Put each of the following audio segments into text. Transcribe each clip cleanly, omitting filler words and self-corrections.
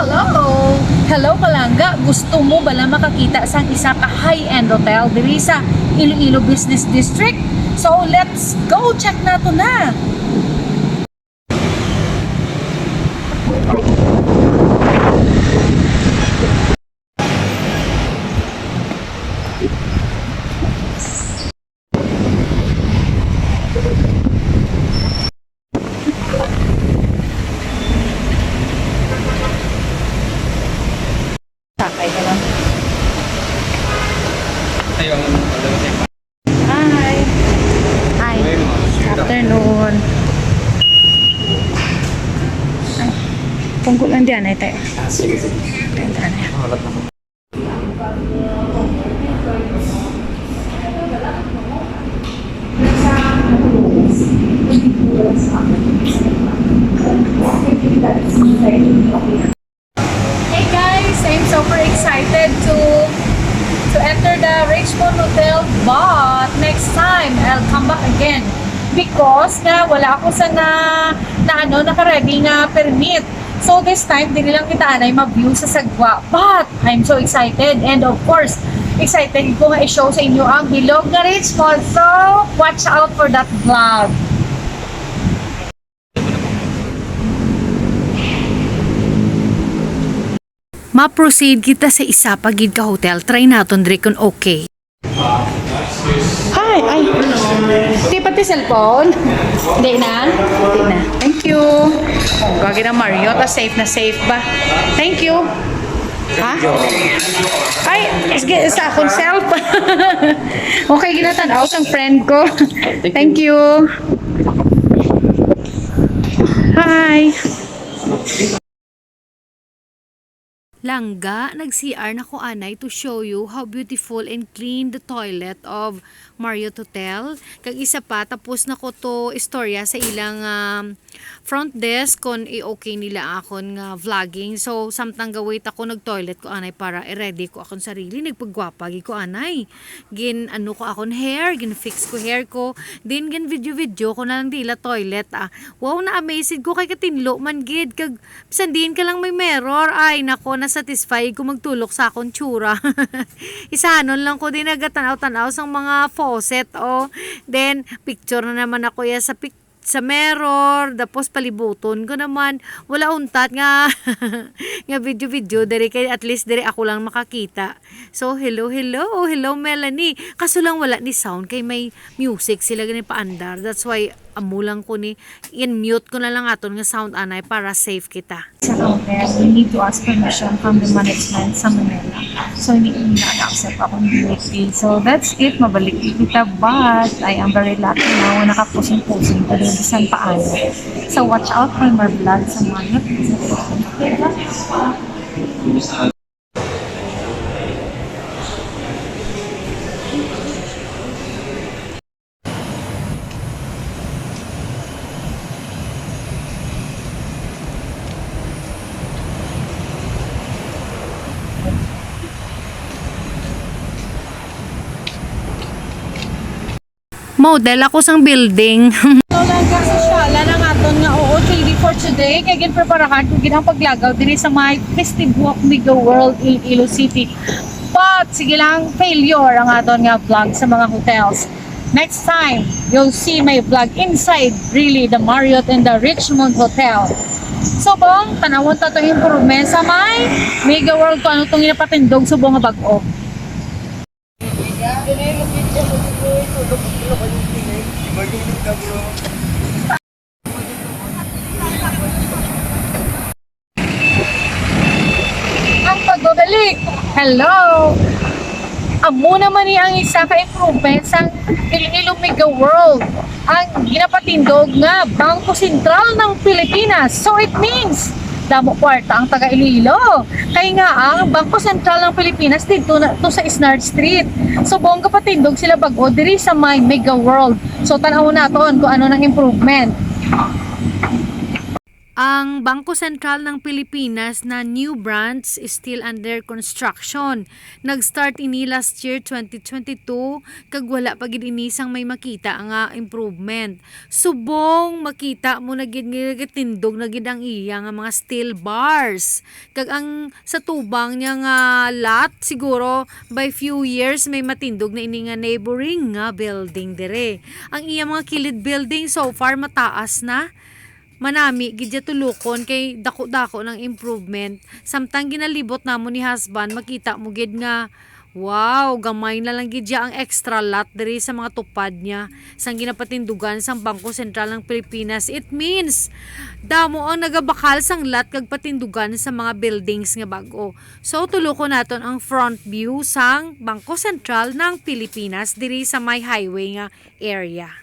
Hello! Hello Kalangga! Gusto mo bala makakita sa isa ka high-end hotel diri sa Iloilo Business District? So let's go check nato na! Sakay ka lang. Hi! Hi! Afternoon! Ay, pungkulan dyan ay tayo. Sige. Dyan ay. Malat na. Hey guys! I'm super excited to enter the Richmond Hotel, but next time I'll come back again because nga wala ako sa naka-ready nga permit. So this time dili lang kita anay mag-view sa Sagwa, but I'm so excited, and of course excited ko nga i-show sa inyo ang bilog nga Richmond, so watch out for that vlog. Ma-proceed kita sa isa pagid ka hotel. Try naton diri kung okay. Hi, ay. Di pati cellphone? Di na? Di na. Thank you. Oh, gagi na Mario. Ta safe na safe ba? Thank you. Ha? Ay, sa akong self. Okay, ginatanaw ang friend ko. Thank you. Hi. Langga, nag-CR na ko anay to show you how beautiful and clean the toilet of Marriott Hotel. Kag isa pa, tapos na ko to istorya sa ilang front desk kung i-okay nila akon nga vlogging. So, samtang gawait ako nag-toilet ko anay para i-ready ko akon sarili. Nagpagwapagi ko anay. Ano ko akon hair, fix ko hair ko. Then, video ko na lang dila toilet. Wow, na-amazed ko kay katinlo man gid. Kag, sandin ka lang may mirror. Ay, nako, satisfy ko magtulok sa akong tsura. Isahanon lang ko din nagatanaw-tanaw sa mga faucet. Then, picture na naman ako sa mirror, tapos palibuton ko naman, wala untat nga nga video dere kay at least dere ako lang makakita. So hello Melanie, kaso lang wala ni sound kay may music sila gani paandar, that's why amulang ko ni in-mute ko na lang aton nga sound anay para safe kita. Sa hotel, we need to ask permission from the management sa Manila. So hindi ko na-accept ako ng DFP. So that's it, mabalik kita, but I am very lucky na nakapusing-pusing ko din sa paano. So watch out for more vlog sa mga model ako sang building. So lang kasi shala na aton nga OOTD for today. Kaya ginpreparahan ko ginang paglagaw diri sa my Festive Walk Mega World in Iloilo City. But sige lang, failure ang aton nga vlog sa mga hotels. Next time, you'll see my vlog inside really the Marriott and the Richmond Hotel. So bong, tanawon ta to improvement sa my Mega World kung ano itong inapatindog sa buong bag-o. Ang pagbabalik. Hello! Amo naman ni ang isa ka improvement sa Iloilo Mega World. Ang ginapatindog nga Bangko Sentral ng Pilipinas. So it means damo kwarta ang taga Iloilo. Kaya nga ang Bangko Sentral ng Pilipinas dito na to sa Isnard Street. So bongga patindog sila bag-o diri sa my Mega World. So tan-aw naton kung ano nang improvement. Ang Bangko Sentral ng Pilipinas na new branch is still under construction. Nag-start ini last year 2022 kag wala pa gid inisang may makita nga improvement. Subong makita mo na gid nga tindog na gid ang iya nga mga steel bars. Kag ang sa tubang niya nga lot siguro by few years may matindog na ini nga neighboring nga building dire. Ang iya mga kilid building so far mataas na. Manami gidya tulukon kay dako-dako ng improvement. Samtang ginalibot namo ni husband makita mo gid nga wow, gamay na lang gidya ang extra lot diri sa mga tupad niya sang ginapatindugan sang Bangko Sentral ng Pilipinas. It means damo ang nagabakal sang lot kag patindugan sa mga buildings nga bag-o. So tulukon naton ang front view sang Bangko Sentral ng Pilipinas diri sa may highway nga area.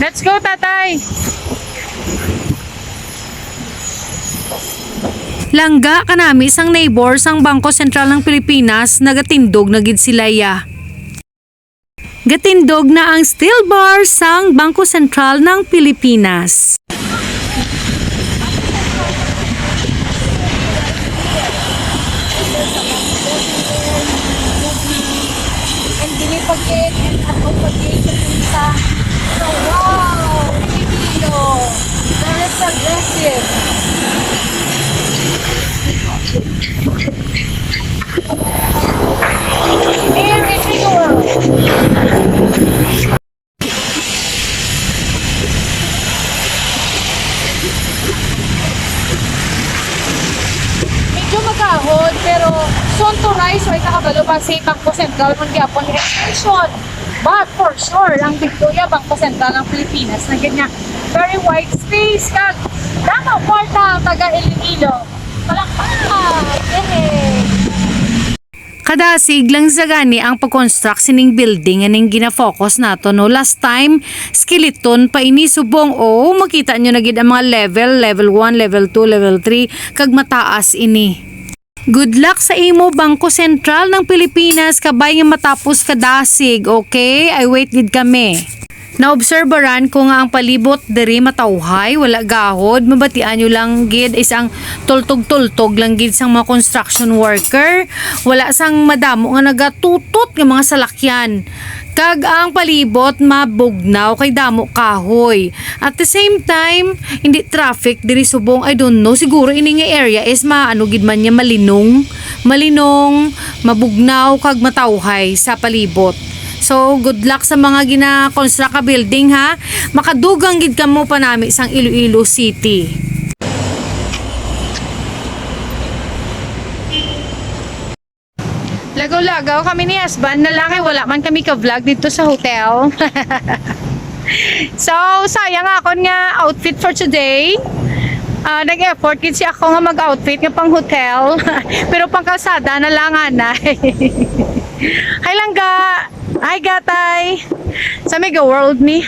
Let's go, tatay! Langga kanami sang neighbor sang Bangko Sentral ng Pilipinas nagatindog na gid sila ya. Gatindog na ang steel bar sang Bangko Sentral ng Pilipinas. And dinipagin and ako pag-iisip sa so wow! Pilipino! Very progressive! Everything world! Medyo magahon pero soon to rise o ikakabalo pa sa Bangko Sentral ng Gapon extension. But for sure, ang Victoria Bangko Sentral ng Pilipinas na ganyan very wide space kag dama porta taga Iloilo. Palakpak! Yay! Kadasig lang sa gani ang pag-construct sining building aning gina-focus nato no last time skeleton pa ini subong o makita nyo na gid ang mga level 1, level 2, level 3 kag mataas ini. Good luck sa imo Bangko Sentral ng Pilipinas kabay nga matapos kadasig, okay? I wait gid kami. Naobserbaran ko nga ang palibot diri matawhay, wala gahod, mabatian nyo lang gid isang tultog-tultog lang gid sang mga construction worker, wala sang madamo nga nagatutot nga mga salakyan. Kag ang palibot mabugnaw kay damo kahoy. At the same time, hindi traffic diri subong, I don't know, siguro ini nga area is maano gid man niya malinong, mabugnaw kag matawhay sa palibot. So, good luck sa mga gina-construct ka building ha. Makadugang gid kamo pa nami sang Iloilo City. Lagaw-lagaw kami ni husband na lang wala man kami ka-vlog dito sa hotel. So, sayang akon nga outfit for today. Nag-effort kasi ako nga mag-outfit nga pang hotel. Pero pang kalsada na lang anay. Hi langga! Hi gatay! Sa Mega World ni.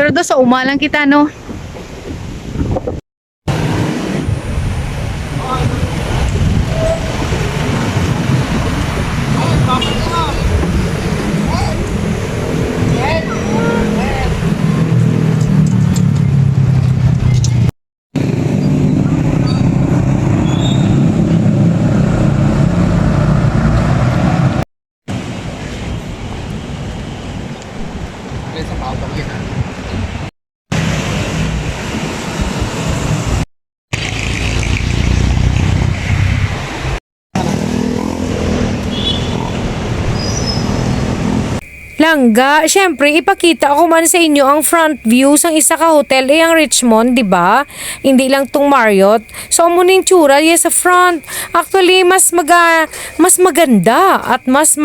Pero do sa uma lang kita no. Langga, syempre ipakita ko man sa inyo ang front view sang isa ka hotel ang Richmond, di ba? Hindi lang tong Marriott. So amo ning tsura sa front. Actually mas maganda at mas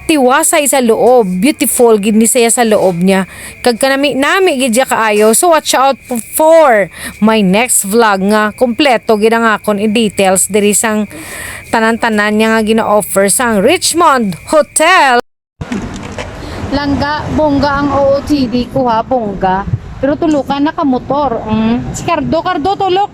tiwasay sa loob. Beautiful gid ni saya sa loob niya. Kag kanami gid ya kaayo. So watch out for my next vlog nga kompleto gid ang akon i-details diri sang tanan-tanan niya nga gina-offer sang Richmond Hotel. Langga, bongga ang OOTD ko ha, bongga. Pero tulukan na ka motor. Si Cardo, tulok.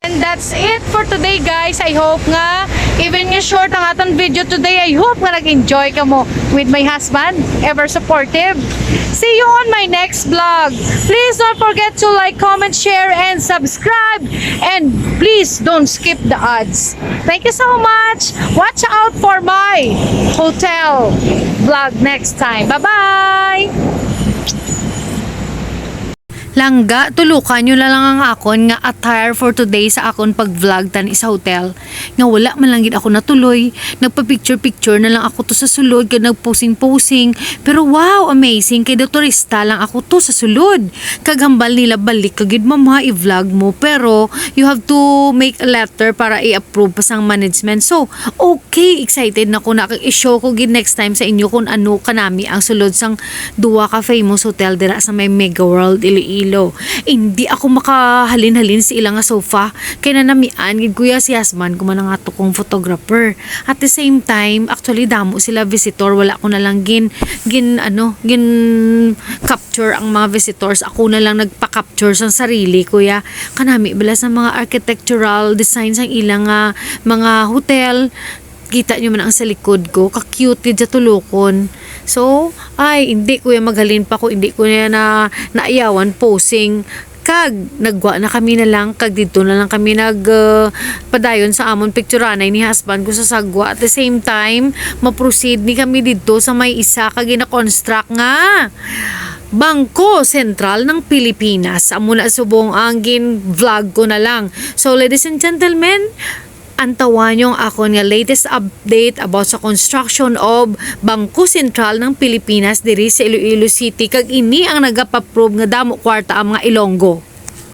And that's it for today guys. I hope nga even yung short ang atong video today, I hope nga nag-enjoy ka mo with my husband, ever supportive. See you on my next vlog. Please don't forget to like, comment, share, and subscribe. And please don't skip the ads. Thank you so much. Watch out for my hotel vlog next time. Bye-bye! Langga, tulukan nyo na lang ang akon nga attire for today sa akon pag-vlog tan sa hotel. Nga wala man lang gid ako natuloy. Nagpa-picture-picture na lang ako to sa sulod, kag nagposing-posing. Pero wow, amazing, kay turista lang ako to sa sulod. Kaghambal nila balik kagid mama i-vlog mo, pero you have to make a letter para i-approve pa sang management. So, okay, excited na ko na kag i-show ko gid next time sa inyo kung ano kanami ang sulod sang duwa ka famous hotel dira sa may Mega World Iloilo. Hindi ako makahalin-halin sa ilang nga sofa kay nanamian gid kuya si Yasman kuman nga to kong photographer. At the same time, actually damo sila visitor, wala ko na lang gin capture ang mga visitors. Ako na lang nagpa-capture sa sarili kuya. Kanami bala sa mga architectural designs ang ilang mga hotel. Kita nyo man ang sa likod ko, ka-cute gid sa tulokon. So, ay, hindi kuya maghalin pa ko, hindi ko na naiyawan posing. Kag, nagwa na kami na lang, kag dito na lang kami padayon sa amon picturanay ni husband ko sa sagwa. At the same time, ma-proceed ni kami dito sa may isa kag gina-construct nga Bangko Sentral ng Pilipinas. Amo na subong ang vlog ko na lang. So, ladies and gentlemen, antawan yung ako nga latest update about sa construction of Bangko Sentral ng Pilipinas diri sa Iloilo City, kag ini ang nagapa-prove nga damo kwarta ang mga Ilonggo.